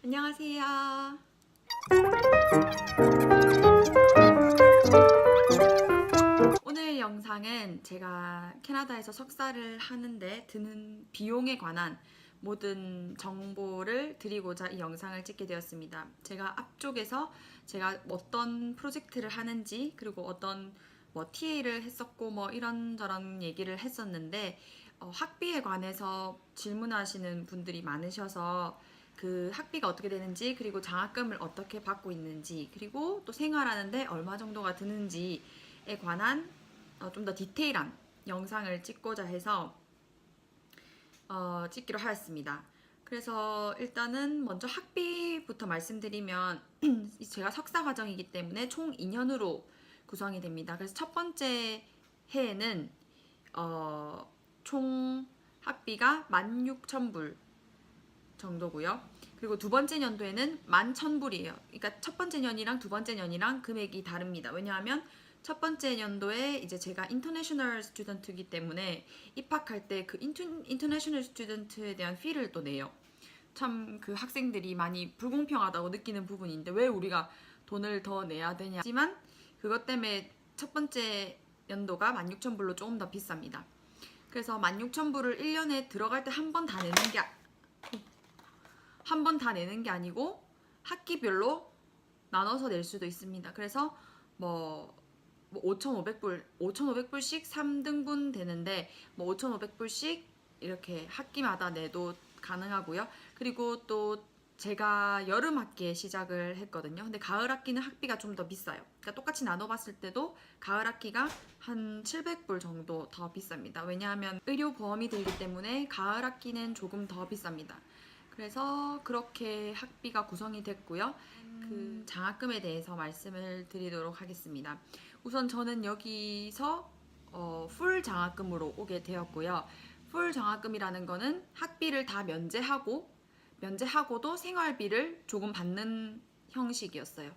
안녕하세요. 오늘 영상은 제가 캐나다에서 석사를 하는데 드는 비용에 관한 모든 정보를 드리고자 이 영상을 찍게 되었습니다. 제가 앞쪽에서 제가 어떤 프로젝트를 하는지, 그리고 어떤 TA를 했었고 이런저런 얘기를 했었는데, 학비에 관해서 질문하시는 분들이 많으셔서 그 학비가 어떻게 되는지, 그리고 장학금을 어떻게 받고 있는지, 그리고 또 생활하는데 얼마 정도가 드는지에 관한 좀 더 디테일한 영상을 찍고자 해서 찍기로 하였습니다. 그래서 일단은 먼저 학비부터 말씀드리면 제가 석사 과정이기 때문에 총 2년으로 구성이 됩니다. 그래서 첫 번째 해에는 총 학비가 16,000불 정도고요. 그리고 두 번째 년도에는 11,000불이에요. 그러니까 첫 번째 년이랑 두 번째 년이랑 금액이 다릅니다. 왜냐하면 첫 번째 연도에 이제 제가 인터내셔널 스튜던트이기 때문에 입학할 때 그 인터내셔널 스튜던트에 대한 피를 또 내요. 참 그 학생들이 많이 불공평하다고 느끼는 부분인데 왜 우리가 돈을 더 내야 되냐. 하지만 그것 때문에 첫 번째 연도가 16,000불로 조금 더 비쌉니다. 그래서 16,000불을 1년에 들어갈 때 한 번 다 내는 게 아니고 학기별로 나눠서 낼 수도 있습니다. 그래서 5,500불씩 3등분 되는데 5,500불씩 이렇게 학기마다 내도 가능하고요. 그리고 또 제가 여름 학기에 시작을 했거든요. 근데 가을 학기는 학비가 좀 더 비싸요. 그러니까 똑같이 나눠봤을 때도 가을 학기가 한 700불 정도 더 비쌉니다. 왜냐하면 의료 보험이 들기 때문에 가을 학기는 조금 더 비쌉니다. 그래서 그렇게 학비가 구성이 됐고요. 그 장학금에 대해서 말씀을 드리도록 하겠습니다. 우선 저는 여기서 풀 장학금으로 오게 되었고요. 풀 장학금이라는 거는 학비를 다 면제하고도 생활비를 조금 받는 형식이었어요.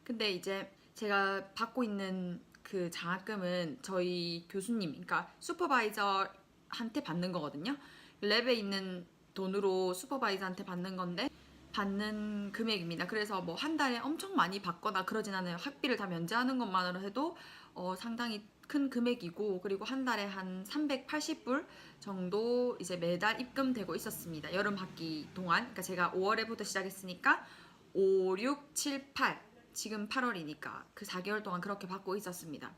근데 이제 제가 받고 있는 그 장학금은 저희 교수님, 그러니까 슈퍼바이저한테 받는 거거든요. 랩에 있는 돈으로 슈퍼바이저한테 받는 건데 받는 금액입니다. 그래서 한 달에 엄청 많이 받거나 그러진 않아요. 학비를 다 면제하는 것만으로 해도 상당히 큰 금액이고, 그리고 한 달에 한 380불 정도 이제 매달 입금되고 있었습니다. 여름 학기 동안. 그러니까 제가 5월에부터 시작했으니까 5, 6, 7, 8, 지금 8월이니까 그 4개월 동안 그렇게 받고 있었습니다.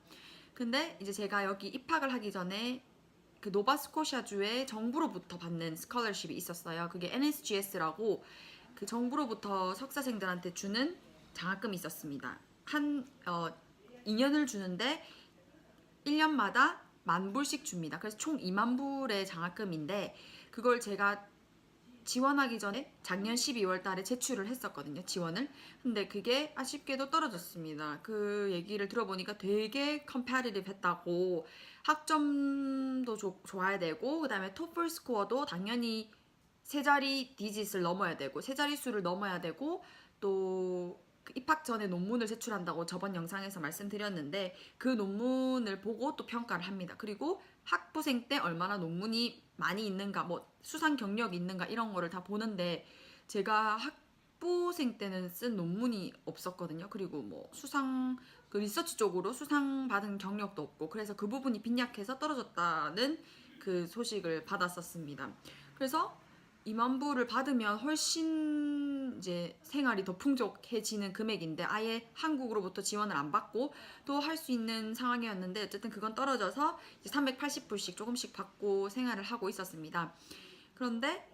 근데 이제 제가 여기 입학을 하기 전에 그 노바스코샤주의 정부로부터 받는 스콜러십이 있었어요. 그게 NSGS라고 그 정부로부터 석사생들한테 주는 장학금이 있었습니다. 2년을 주는데 1년마다 10,000불씩 줍니다. 그래서 총 20,000불의 장학금인데 그걸 제가 지원하기 전에 작년 12월 달에 제출을 했었거든요. 지원을. 근데 그게 아쉽게도 떨어졌습니다. 그 얘기를 들어보니까 되게 컴패티티브 했다고, 학점도 좋아야 되고, 그 다음에 토플 스코어도 당연히 세 자리 디짓을 넘어야 되고, 세 자리 수를 넘어야 되고, 또 입학 전에 논문을 제출한다고 저번 영상에서 말씀드렸는데 그 논문을 보고 또 평가를 합니다. 그리고 학부생 때 얼마나 논문이 많이 있는가, 수상 경력이 있는가 이런 거를 다 보는데 제가 학부생 때는 쓴 논문이 없었거든요. 그리고 그 리서치 쪽으로 수상 받은 경력도 없고, 그래서 그 부분이 빈약해서 떨어졌다는 그 소식을 받았었습니다. 그래서 20,000불을 받으면 훨씬 이제 생활이 더 풍족해지는 금액인데 아예 한국으로부터 지원을 안 받고 또 할 수 있는 상황이었는데, 어쨌든 그건 떨어져서 이제 380불씩 조금씩 받고 생활을 하고 있었습니다. 그런데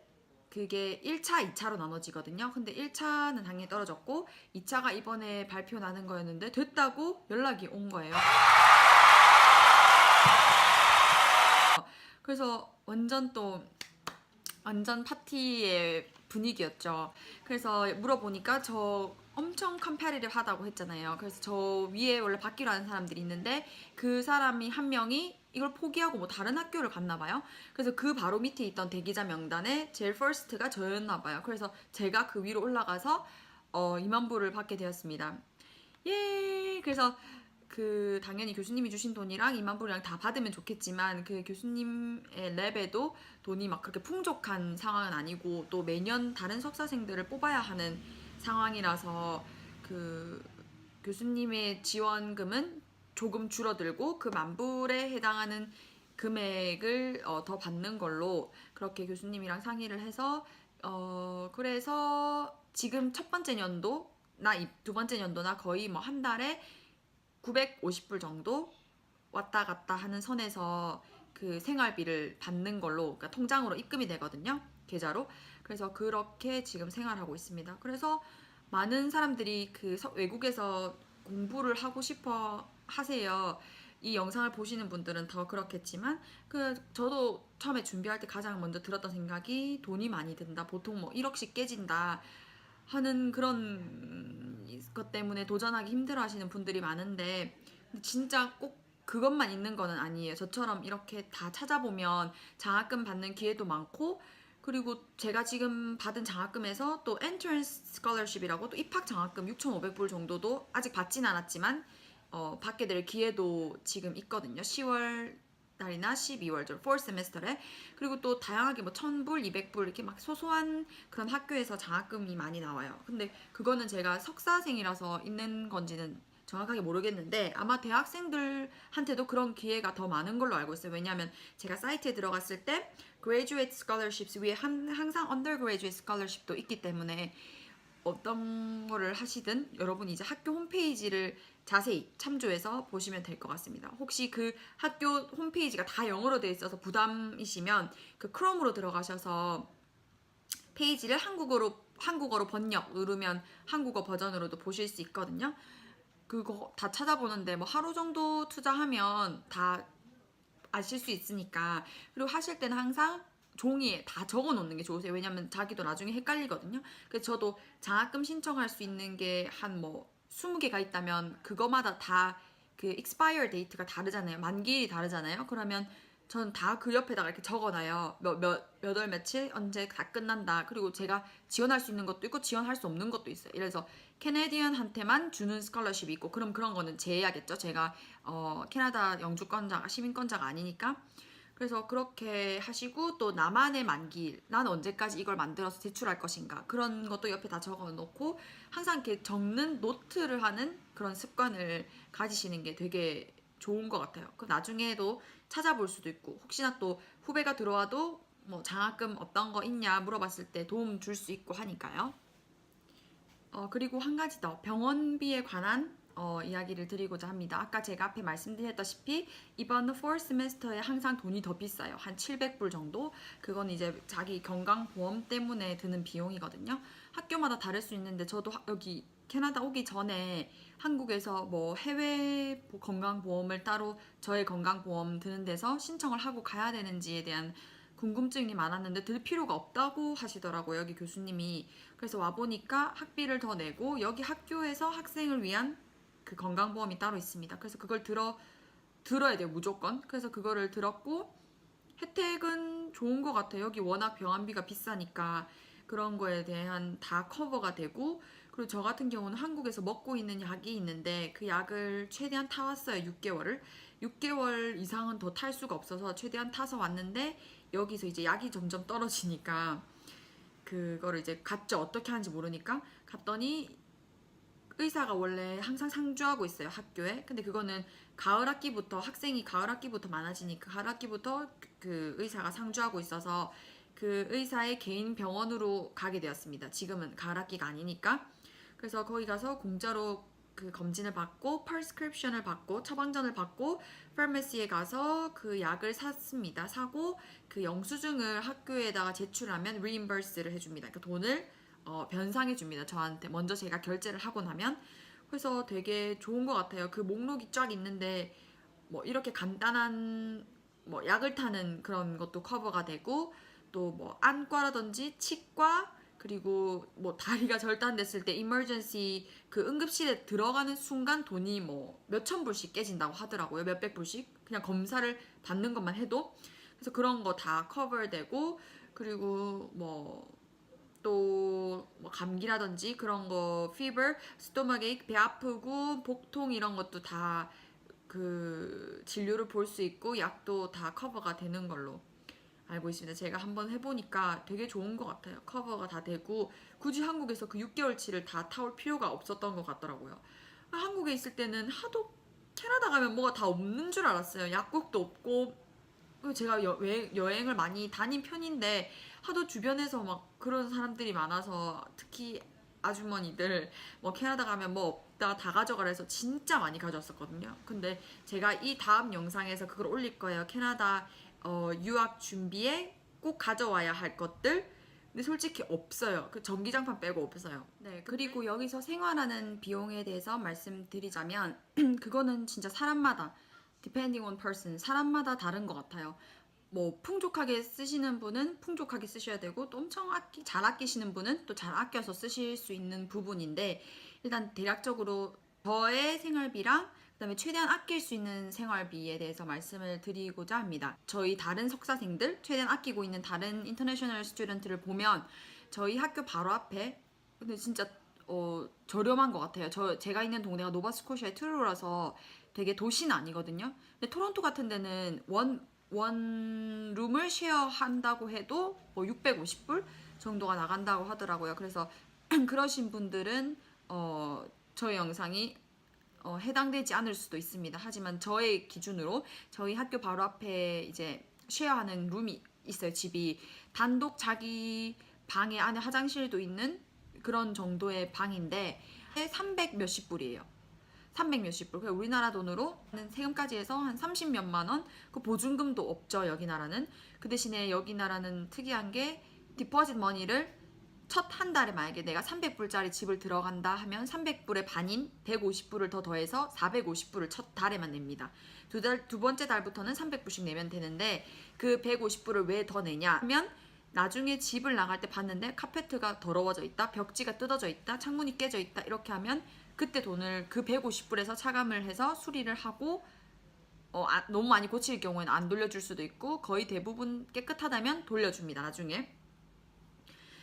그게 1차, 2차로 나눠지거든요. 근데 1차는 당연히 떨어졌고 2차가 이번에 발표 나는 거였는데 됐다고 연락이 온 거예요. 그래서 완전 파티의 분위기였죠. 그래서 물어보니까 저 엄청 컴패티티브 하다고 했잖아요. 그래서 저 위에 원래 받기로 하는 사람들이 있는데 그 사람이 한 명이 이걸 포기하고 다른 학교를 갔나 봐요. 그래서 그 바로 밑에 있던 대기자 명단에 제일 퍼스트가 저였나 봐요. 그래서 제가 그 위로 올라가서 20,000불을 받게 되었습니다. 예. 그래서 그 당연히 교수님이 주신 돈이랑 2만 불이랑 다 받으면 좋겠지만 그 교수님의 랩에도 돈이 막 그렇게 풍족한 상황은 아니고 또 매년 다른 석사생들을 뽑아야 하는 상황이라서 그 교수님의 지원금은 조금 줄어들고 그 만불에 해당하는 금액을 더 받는 걸로 그렇게 교수님이랑 상의를 해서 그래서 지금 첫 번째 연도나 두 번째 연도나 거의 뭐 한 달에 950불 정도 왔다 갔다 하는 선에서 그 생활비를 받는 걸로 그러니까 통장으로 입금이 되거든요. 계좌로. 그래서 그렇게 지금 생활하고 있습니다. 그래서 많은 사람들이 그 외국에서 공부를 하고 싶어 하세요. 이 영상을 보시는 분들은 더 그렇겠지만 그 저도 처음에 준비할 때 가장 먼저 들었던 생각이 돈이 많이 든다. 보통 뭐 1억씩 깨진다. 하는 그런 것 때문에 도전하기 힘들어 하시는 분들이 많은데 진짜 꼭 그것만 있는 거는 아니에요. 저처럼 이렇게 다 찾아보면 장학금 받는 기회도 많고 그리고 제가 지금 받은 장학금에서 또 entrance scholarship이라고 또 입학 장학금 6,500불 정도도 아직 받진 않았지만 받게 될 기회도 지금 있거든요. 10월 달이나 12월 저 4th semester에 그리고 또 다양하게 뭐 1,000불, 200불 이렇게 막 소소한 그런 학교에서 장학금이 많이 나와요. 근데 그거는 제가 석사생이라서 있는 건지는 정확하게 모르겠는데 아마 대학생들한테도 그런 기회가 더 많은 걸로 알고 있어요. 왜냐하면 제가 사이트에 들어갔을 때 graduate scholarships 위에 항상 undergraduate scholarship도 있기 때문에 어떤 거를 하시든 여러분이 이제 학교 홈페이지를 자세히 참조해서 보시면 될 것 같습니다. 혹시 그 학교 홈페이지가 다 영어로 되어 있어서 부담이시면 그 크롬으로 들어가셔서 페이지를 한국어로 번역 누르면 한국어 버전으로도 보실 수 있거든요. 그거 다 찾아보는데 뭐 하루 정도 투자하면 다 아실 수 있으니까 그리고 하실 때는 항상 종이에 다 적어 놓는 게 좋으세요. 왜냐면 자기도 나중에 헷갈리거든요. 그래서 저도 장학금 신청할 수 있는 게 한 뭐 20개가 있다면 그거마다 다 그 expire date가 다르잖아요. 만기일이 다르잖아요. 그러면 전 다 그 옆에다가 이렇게 적어놔요. 몇 월 며칠 언제 다 끝난다. 그리고 제가 지원할 수 있는 것도 있고 지원할 수 없는 것도 있어요. 그래서 캐네디언한테만 주는 스컬러십이 있고 그럼 그런 거는 제해야겠죠. 제가 캐나다 영주권자가 시민권자가 아니니까. 그래서 그렇게 하시고 또 나만의 만기일 난 언제까지 이걸 만들어서 제출할 것인가 그런 것도 옆에 다 적어 놓고 항상 이렇게 적는 노트를 하는 그런 습관을 가지시는 게 되게 좋은 것 같아요. 그 나중에도 찾아볼 수도 있고 혹시나 또 후배가 들어와도 뭐 장학금 어떤 거 있냐 물어봤을 때 도움 줄 수 있고 하니까요. 그리고 한 가지 더 병원비에 관한 이야기를 드리고자 합니다. 아까 제가 앞에 말씀드렸다시피 이번 4th semester에 항상 돈이 더 비싸요. 한 700불 정도. 그건 이제 자기 건강보험 때문에 드는 비용이거든요. 학교마다 다를 수 있는데 저도 여기 캐나다 오기 전에 한국에서 뭐 해외 건강보험을 따로 저의 건강보험 드는 데서 신청을 하고 가야 되는지에 대한 궁금증이 많았는데 들 필요가 없다고 하시더라고요. 여기 교수님이. 그래서 와보니까 학비를 더 내고 여기 학교에서 학생을 위한 그 건강보험이 따로 있습니다. 그래서 그걸 들어야 돼요. 무조건. 그래서 그거를 들었고 혜택은 좋은 것 같아요. 여기 워낙 병원비가 비싸니까 그런 거에 대한 다 커버가 되고 그리고 저 같은 경우는 한국에서 먹고 있는 약이 있는데 그 약을 최대한 타왔어요. 6개월을. 6개월 이상은 더 탈 수가 없어서 최대한 타서 왔는데 여기서 이제 약이 점점 떨어지니까 그거를 이제 갔죠. 어떻게 하는지 모르니까 갔더니 의사가 원래 항상 상주하고 있어요. 학교에. 근데 그거는 가을 학기부터 학생이 가을 학기부터 많아지니까 가을 학기부터 그 의사가 상주하고 있어서 그 의사의 개인 병원으로 가게 되었습니다. 지금은 가을 학기가 아니니까. 그래서 거기 가서 공짜로 그 검진을 받고 prescription을 받고 처방전을 받고 파마시에 가서 그 약을 샀습니다. 사고 그 영수증을 학교에다가 제출하면 reimburse를 해줍니다. 그 돈을 변상해 줍니다. 저한테 먼저 제가 결제를 하고 나면. 그래서 되게 좋은 것 같아요. 그 목록이 쫙 있는데 뭐 이렇게 간단한 뭐 약을 타는 그런 것도 커버가 되고 또 뭐 안과라든지 치과 그리고 뭐 다리가 절단됐을 때 이머전시 그 응급실에 들어가는 순간 돈이 뭐 몇천 불씩 깨진다고 하더라고요. 몇백 불씩 그냥 검사를 받는 것만 해도. 그래서 그런 거 다 커버되고 그리고 뭐 또 뭐 감기라든지 그런 거, fever, stomach ache, 배 아프고 복통 이런 것도 다 그 진료를 볼 수 있고 약도 다 커버가 되는 걸로 알고 있습니다. 제가 한번 해보니까 되게 좋은 것 같아요. 커버가 다 되고 굳이 한국에서 그 6개월치를 다 타올 필요가 없었던 것 같더라고요. 한국에 있을 때는 하도 캐나다 가면 뭐가 다 없는 줄 알았어요. 약국도 없고 제가 여행을 많이 다닌 편인데 하도 주변에서 막 그런 사람들이 많아서 특히 아주머니들 뭐 캐나다 가면 뭐 없다 다 가져가라 해서 진짜 많이 가져왔었거든요. 근데 제가 이 다음 영상에서 그걸 올릴 거예요. 캐나다 유학 준비에 꼭 가져와야 할 것들. 근데 솔직히 없어요. 그 전기장판 빼고 없어요. 네, 그리고 여기서 생활하는 비용에 대해서 말씀드리자면 그거는 진짜 사람마다 depending on person 사람마다 다른 것 같아요. 뭐 풍족하게 쓰시는 분은 풍족하게 쓰셔야 되고 또 엄청 잘 아끼시는 분은 또 잘 아껴서 쓰실 수 있는 부분인데 일단 대략적으로 저의 생활비랑 그다음에 최대한 아낄 수 있는 생활비에 대해서 말씀을 드리고자 합니다. 저희 다른 석사생들 최대한 아끼고 있는 다른 인터내셔널 스튜던트를 보면 저희 학교 바로 앞에 근데 진짜 저렴한 것 같아요. 제가 있는 동네가 노바스코시아의 트루라서 되게 도시는 아니거든요. 근데 토론토 같은 데는 원룸을 쉐어한다고 해도 뭐 650불 정도가 나간다고 하더라고요. 그래서 그러신 분들은 저희 영상이 해당되지 않을 수도 있습니다. 하지만 저의 기준으로 저희 학교 바로 앞에 이제 쉐어하는 룸이 있어요. 집이 단독 자기 방에 안에 화장실도 있는 그런 정도의 방인데 300 몇십 불이에요. 300 몇십 불. 우리나라 돈으로 세금까지 해서 한 30 몇만 원. 그 보증금도 없죠. 여기 나라는. 그 대신에 여기 나라는 특이한 게 디포짓 머니를 첫 한 달에 만약에 내가 300불짜리 집을 들어간다 하면 300불의 반인 150불을 더 더해서 450불을 첫 달에만 냅니다. 두 번째 달부터는 300불씩 내면 되는데 그 150불을 왜 더 내냐 하면 나중에 집을 나갈 때 봤는데 카페트가 더러워져 있다, 벽지가 뜯어져 있다, 창문이 깨져 있다 이렇게 하면 그때 돈을 그 150불에서 차감을 해서 수리를 하고 너무 많이 고칠 경우에는 안 돌려줄 수도 있고 거의 대부분 깨끗하다면 돌려줍니다. 나중에.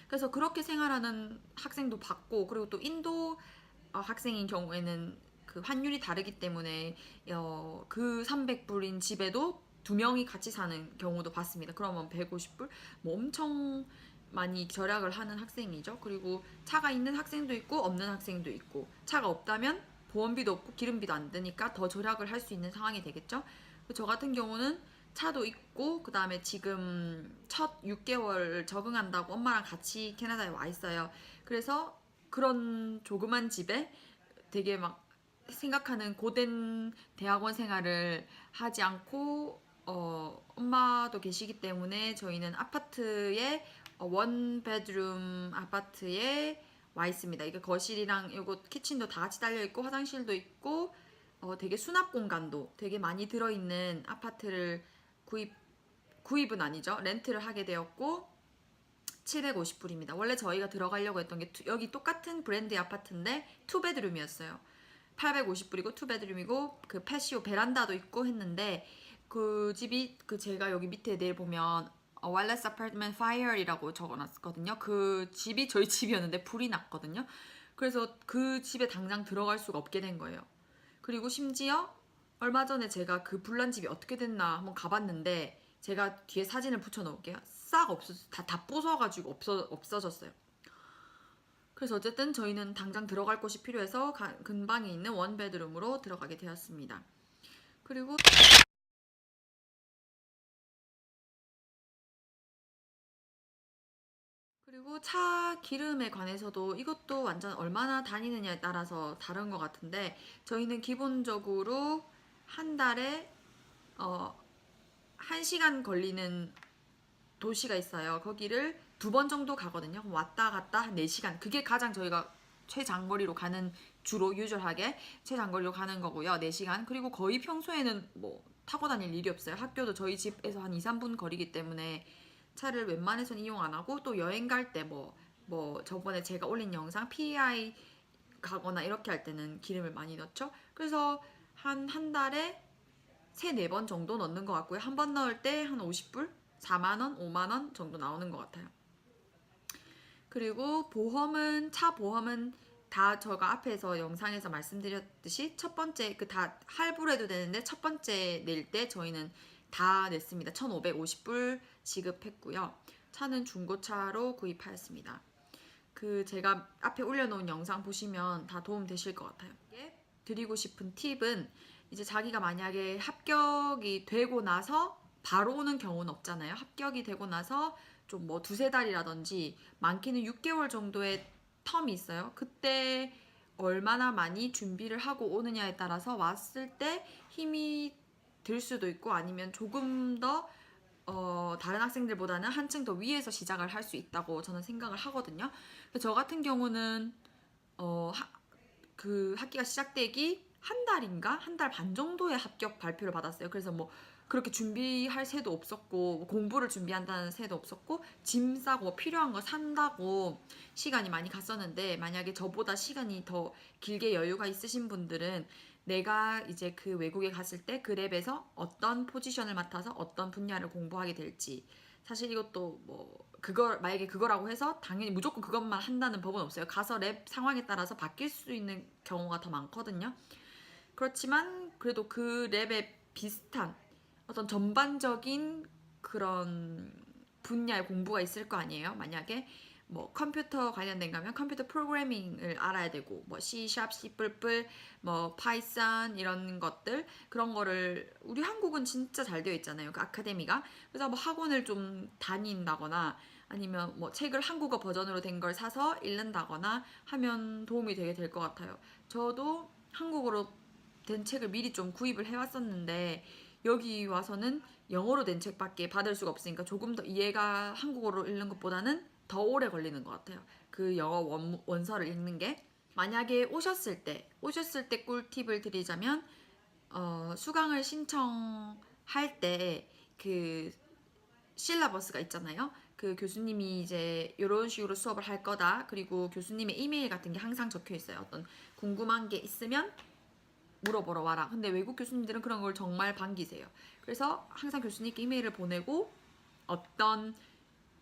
그래서 그렇게 생활하는 학생도 봤고 그리고 또 인도 학생인 경우에는 그 환율이 다르기 때문에 그 300불인 집에도 두 명이 같이 사는 경우도 봤습니다. 그러면 150불? 뭐 엄청 많이 절약을 하는 학생이죠. 그리고 차가 있는 학생도 있고 없는 학생도 있고 차가 없다면 보험비도 없고 기름비도 안 드니까 더 절약을 할 수 있는 상황이 되겠죠. 저 같은 경우는 차도 있고 그 다음에 지금 첫 6개월 적응한다고 엄마랑 같이 캐나다에 와 있어요. 그래서 그런 조그만 집에 되게 막 생각하는 고된 대학원 생활을 하지 않고 엄마도 계시기 때문에 저희는 아파트에 원 베드룸 아파트에 와 있습니다. 이게 거실이랑 이거 키친도 다 같이 달려 있고 화장실도 있고 되게 수납 공간도 되게 많이 들어있는 아파트를 구입은 아니죠. 렌트를 하게 되었고 750불입니다. 원래 저희가 들어가려고 했던 게 여기 똑같은 브랜드의 아파트인데 투베드룸이었어요. 850불이고 투베드룸이고 그 패시오 베란다도 있고 했는데 그 집이 그 제가 여기 밑에 내려보면 Wireless Apartment Fire이라고 적어놨거든요. 그 집이 저희 집이었는데 불이 났거든요. 그래서 그 집에 당장 들어갈 수가 없게 된 거예요. 그리고 심지어 얼마 전에 제가 그 불난 집이 어떻게 됐나 한번 가봤는데 제가 뒤에 사진을 붙여놓을게요. 싹 없어졌어요. 다 부숴가지고 없어졌어요. 그래서 어쨌든 저희는 당장 들어갈 곳이 필요해서 근방에 있는 원베드룸으로 들어가게 되었습니다. 그리고 차 기름에 관해서도 이것도 완전 얼마나 다니느냐에 따라서 다른 것 같은데 저희는 기본적으로 한 달에 1시간 걸리는 도시가 있어요. 거기를 2번 정도 가거든요. 왔다 갔다 한 4시간. 그게 가장 저희가 최장거리로 가는 주로 유저하게 최장거리로 가는 거고요. 4시간. 그리고 거의 평소에는 뭐 타고 다닐 일이 없어요. 학교도 저희 집에서 한 2, 3분 거리기 때문에 차를 웬만해선 이용 안 하고 또 여행 갈 때 뭐 저번에 제가 올린 영상 PEI 가거나 이렇게 할 때는 기름을 많이 넣죠. 그래서 한 달에 3, 4번 정도 넣는 것 같고요. 한 번 넣을 때 한 50불? 4만원, 5만원 정도 나오는 것 같아요. 그리고 보험은, 차 보험은 다 제가 앞에서 영상에서 말씀드렸듯이 첫 번째 그 다 할부로 해도 되는데 첫 번째 낼 때 저희는 다 냈습니다. 1,550불 지급했고요. 차는 중고차로 구입하였습니다. 그 제가 앞에 올려놓은 영상 보시면 다 도움 되실 것 같아요. 드리고 싶은 팁은 이제 자기가 만약에 합격이 되고 나서 바로 오는 경우는 없잖아요. 합격이 되고 나서 좀 뭐 두세 달이라든지 많게는 6개월 정도의 텀이 있어요. 그때 얼마나 많이 준비를 하고 오느냐에 따라서 왔을 때 힘이 들 수도 있고 아니면 조금 더 다른 학생들보다는 한층 더 위에서 시작을 할 수 있다고 저는 생각을 하거든요. 저 같은 경우는 그 학기가 시작되기 한 달인가? 한 달 반 정도의 합격 발표를 받았어요. 그래서 뭐 그렇게 준비할 새도 없었고 뭐 공부를 준비한다는 새도 없었고 짐 싸고 뭐 필요한 거 산다고 시간이 많이 갔었는데 만약에 저보다 시간이 더 길게 여유가 있으신 분들은 내가 이제 그 외국에 갔을 때 그 랩에서 어떤 포지션을 맡아서 어떤 분야를 공부하게 될지 사실 이것도 뭐 그걸 만약에 그거라고 해서 당연히 무조건 그것만 한다는 법은 없어요. 가서 랩 상황에 따라서 바뀔 수 있는 경우가 더 많거든요. 그렇지만 그래도 그 랩에 비슷한 어떤 전반적인 그런 분야의 공부가 있을 거 아니에요. 만약에 뭐 컴퓨터 관련된 거면 컴퓨터 프로그래밍을 알아야 되고 뭐 C#, C++, 뭐 파이썬 이런 것들 그런 거를 우리 한국은 진짜 잘 되어 있잖아요. 그 아카데미가. 그래서 뭐 학원을 좀 다닌다거나 아니면 뭐 책을 한국어 버전으로 된 걸 사서 읽는다거나 하면 도움이 되게 될 것 같아요. 저도 한국어로 된 책을 미리 좀 구입을 해왔었는데 여기 와서는 영어로 된 책밖에 받을 수가 없으니까 조금 더 이해가 한국어로 읽는 것보다는 더 오래 걸리는 것 같아요. 그 영어 원서를 읽는 게 만약에 오셨을 때 꿀팁을 드리자면 수강을 신청할 때 그 실라버스가 있잖아요. 그 교수님이 이제 이런 식으로 수업을 할 거다. 그리고 교수님의 이메일 같은 게 항상 적혀 있어요. 어떤 궁금한 게 있으면 물어보러 와라. 근데 외국 교수님들은 그런 걸 정말 반기세요. 그래서 항상 교수님께 이메일을 보내고 어떤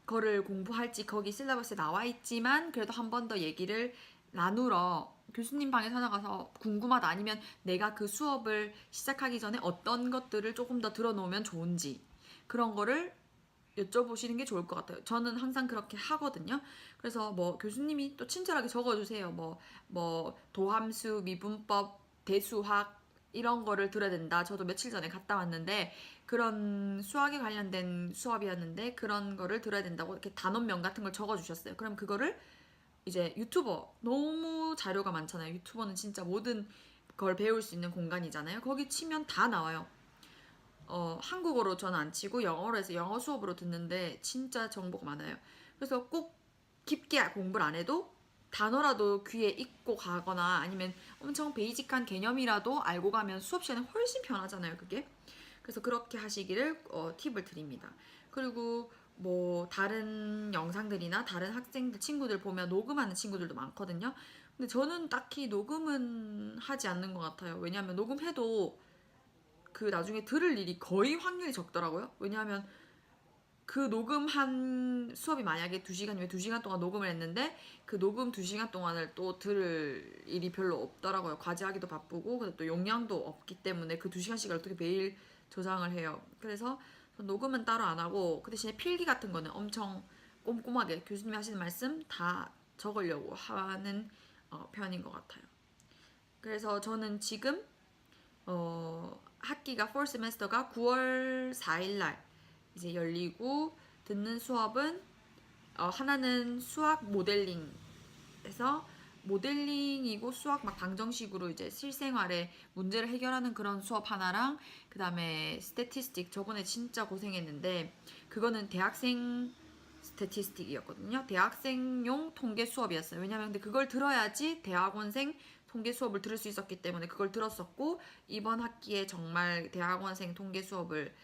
거를 공부할지 거기 실라버스에 나와 있지만 그래도 한 번 더 얘기를 나누러 교수님 방에 찾아가서 궁금하다 아니면 내가 그 수업을 시작하기 전에 어떤 것들을 조금 더 들어놓으면 좋은지 그런 거를 여쭤보시는 게 좋을 것 같아요. 저는 항상 그렇게 하거든요. 그래서 뭐 교수님이 또 친절하게 적어주세요. 뭐 도함수, 미분법, 대수학 이런 거를 들어야 된다. 저도 며칠 전에 갔다 왔는데 그런 수학에 관련된 수업이었는데 그런 거를 들어야 된다고 이렇게 단원명 같은 걸 적어주셨어요. 그럼 그거를 이제 유튜버 너무 자료가 많잖아요. 유튜버는 진짜 모든 걸 배울 수 있는 공간이잖아요. 거기 치면 다 나와요. 한국어로 저는 안 치고 영어로 해서 영어 수업으로 듣는데 진짜 정보가 많아요. 그래서 꼭 깊게 공부를 안 해도 단어라도 귀에 익고 가거나 아니면 엄청 베이직한 개념이라도 알고 가면 수업 시간에 훨씬 편하잖아요, 그게. 그래서 그렇게 하시기를 팁을 드립니다. 그리고 뭐 다른 영상들이나 다른 학생들 친구들 보면 녹음하는 친구들도 많거든요. 근데 저는 딱히 녹음은 하지 않는 것 같아요. 왜냐하면 녹음해도 그 나중에 들을 일이 거의 확률이 적더라고요. 왜냐하면 그 녹음한 수업이 만약에 2시간이면 2시간 동안 녹음을 했는데 그 녹음 2시간 동안을 또 들을 일이 별로 없더라고요. 과제하기도 바쁘고 근데 또 용량도 없기 때문에 그 2시간씩을 어떻게 매일 저장을 해요. 그래서 녹음은 따로 안 하고 그 대신에 필기 같은 거는 엄청 꼼꼼하게 교수님이 하시는 말씀 다 적으려고 하는 편인 것 같아요. 그래서 저는 지금 학기가 fall semester가 9월 4일 날 이제 열리고 듣는 수업은 하나는 수학 모델링에서 모델링이고 수학 막 방정식으로 이제 실생활에 문제를 해결하는 그런 수업 하나랑 그 다음에 스태티스틱 저번에 진짜 고생했는데 그거는 대학생 스태티스틱이었거든요. 대학생용 통계 수업이었어요. 왜냐면 근데 그걸 들어야지 대학원생 통계 수업을 들을 수 있었기 때문에 그걸 들었었고 이번 학기에 정말 대학원생 통계 수업을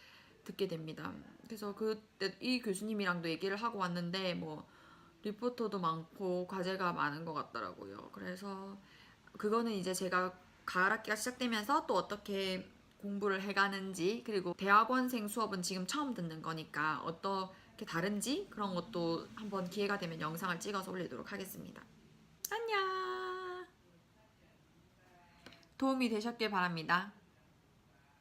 듣게 됩니다. 그래서 그때 이 교수님이랑도 얘기를 하고 왔는데 뭐 리포터도 많고 과제가 많은 것 같더라고요. 그래서 그거는 이제 제가 가을 학기가 시작되면서 또 어떻게 공부를 해가는지 그리고 대학원생 수업은 지금 처음 듣는 거니까 이렇게 다른지 그런 것도 한번 기회가 되면 영상을 찍어서 올리도록 하겠습니다. 안녕. 도움이 되셨길 바랍니다.